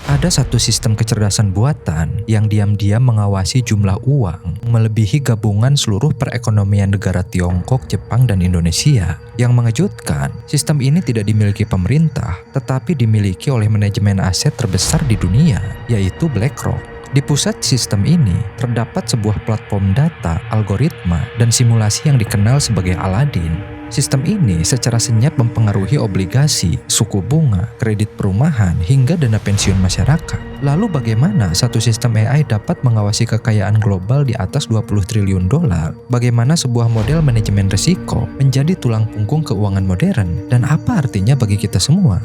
Ada satu sistem kecerdasan buatan yang diam-diam mengawasi jumlah uang melebihi gabungan seluruh perekonomian negara Tiongkok, Jepang, dan Indonesia. Yang mengejutkan, sistem ini tidak dimiliki pemerintah, tetapi dimiliki oleh manajemen aset terbesar di dunia, yaitu BlackRock. Di pusat sistem ini, terdapat sebuah platform data, algoritma, dan simulasi yang dikenal sebagai Aladdin. Sistem ini secara senyap mempengaruhi obligasi, suku bunga, kredit perumahan, hingga dana pensiun masyarakat. Lalu bagaimana satu sistem AI dapat mengawasi kekayaan global di atas 20 triliun dolar? Bagaimana sebuah model manajemen risiko menjadi tulang punggung keuangan modern? Dan apa artinya bagi kita semua?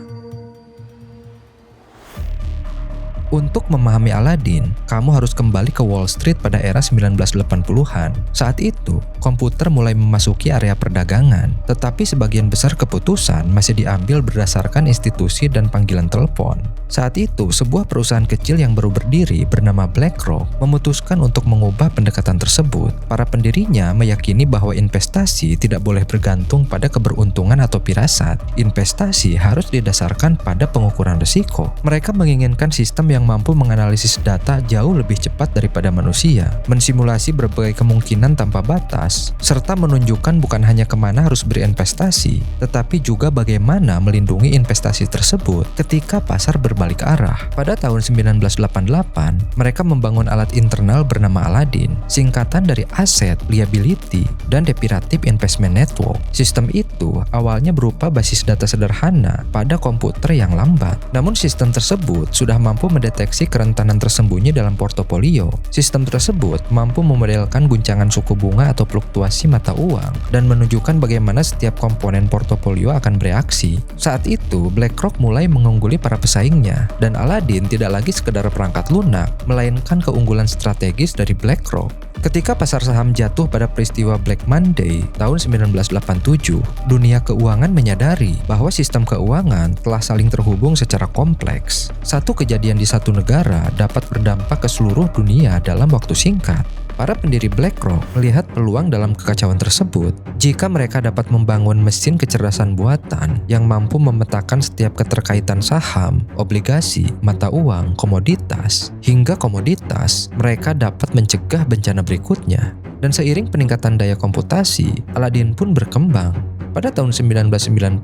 Untuk memahami Aladdin, kamu harus kembali ke Wall Street pada era 1980-an. Saat itu, komputer mulai memasuki area perdagangan, tetapi sebagian besar keputusan masih diambil berdasarkan institusi dan panggilan telepon. Saat itu, sebuah perusahaan kecil yang baru berdiri bernama BlackRock memutuskan untuk mengubah pendekatan tersebut. Para pendirinya meyakini bahwa investasi tidak boleh bergantung pada keberuntungan atau firasat. Investasi harus didasarkan pada pengukuran risiko. Mereka menginginkan sistem yang mampu menganalisis data jauh lebih cepat daripada manusia, mensimulasi berbagai kemungkinan tanpa batas, serta menunjukkan bukan hanya kemana harus berinvestasi, tetapi juga bagaimana melindungi investasi tersebut ketika pasar berbalik arah. Pada tahun 1988, mereka membangun alat internal bernama Aladdin, singkatan dari Asset, Liability, dan Derivative Investment Network. Sistem itu awalnya berupa basis data sederhana pada komputer yang lambat, namun sistem tersebut sudah mampu mendeteksi kerentanan tersembunyi dalam portofolio. Sistem tersebut mampu memodelkan guncangan suku bunga atau fluktuasi mata uang dan menunjukkan bagaimana setiap komponen portofolio akan bereaksi. Saat itu, BlackRock mulai mengungguli para pesaingnya, dan Aladdin tidak lagi sekedar perangkat lunak, melainkan keunggulan strategis dari BlackRock. Ketika pasar saham jatuh pada peristiwa Black Monday tahun 1987, dunia keuangan menyadari bahwa sistem keuangan telah saling terhubung secara kompleks. Satu kejadian di satu negara dapat berdampak ke seluruh dunia dalam waktu singkat. Para pendiri BlackRock melihat peluang dalam kekacauan tersebut jika mereka dapat membangun mesin kecerdasan buatan yang mampu memetakan setiap keterkaitan saham, obligasi, mata uang, komoditas, hingga komoditas. Mereka dapat mencegah bencana berikutnya. Dan seiring peningkatan daya komputasi, Aladdin pun berkembang. Pada tahun 1990,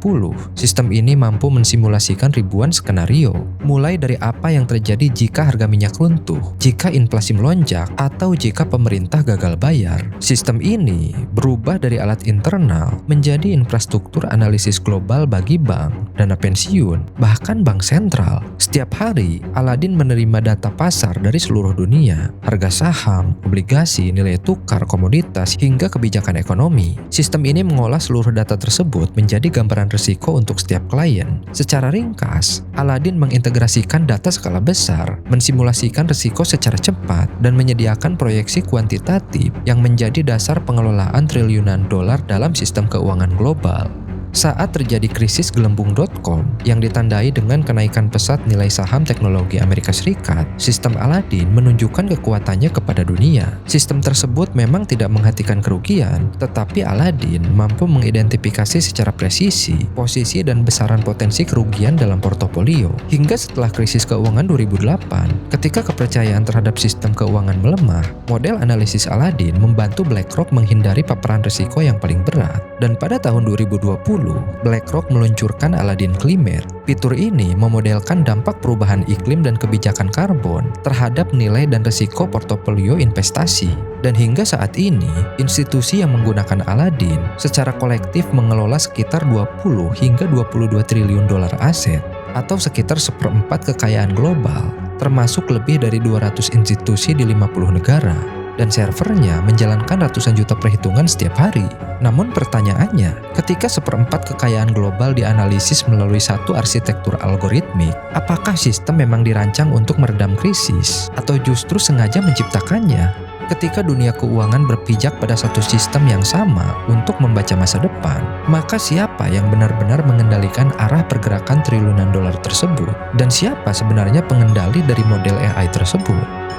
sistem ini mampu mensimulasikan ribuan skenario, mulai dari apa yang terjadi jika harga minyak runtuh, jika inflasi melonjak, atau jika pemerintah gagal bayar. Sistem ini berubah dari alat internal menjadi infrastruktur analisis global bagi bank, dana pensiun, bahkan bank sentral. Setiap hari, Aladdin menerima data pasar dari seluruh dunia, harga saham, obligasi, nilai tukar, komoditas, hingga kebijakan ekonomi. Sistem ini mengolah seluruh data tersebut menjadi gambaran risiko untuk setiap klien. Secara ringkas, Aladdin mengintegrasikan data skala besar, mensimulasikan risiko secara cepat, dan menyediakan proyeksi kuantitatif yang menjadi dasar pengelolaan triliunan dolar dalam sistem keuangan global. Saat terjadi krisis gelembung.com yang ditandai dengan kenaikan pesat nilai saham teknologi Amerika Serikat, sistem Aladdin menunjukkan kekuatannya kepada dunia. Sistem tersebut memang tidak menghentikan kerugian, tetapi Aladdin mampu mengidentifikasi secara presisi posisi dan besaran potensi kerugian dalam portofolio. Hingga setelah krisis keuangan 2008, ketika kepercayaan terhadap sistem keuangan melemah, model analisis Aladdin membantu BlackRock menghindari paparan risiko yang paling berat. Dan pada tahun 2020, BlackRock meluncurkan Aladdin Climate. Fitur ini memodelkan dampak perubahan iklim dan kebijakan karbon terhadap nilai dan risiko portofolio investasi. Dan hingga saat ini, institusi yang menggunakan Aladdin secara kolektif mengelola sekitar 20 hingga 22 triliun dolar aset, atau sekitar seperempat kekayaan global, termasuk lebih dari 200 institusi di 50 negara. Dan servernya menjalankan ratusan juta perhitungan setiap hari. Namun pertanyaannya, ketika seperempat kekayaan global dianalisis melalui satu arsitektur algoritmik, apakah sistem memang dirancang untuk meredam krisis, atau justru sengaja menciptakannya? Ketika dunia keuangan berpijak pada satu sistem yang sama untuk membaca masa depan, maka siapa yang benar-benar mengendalikan arah pergerakan triliunan dolar tersebut? Dan siapa sebenarnya pengendali dari model AI tersebut?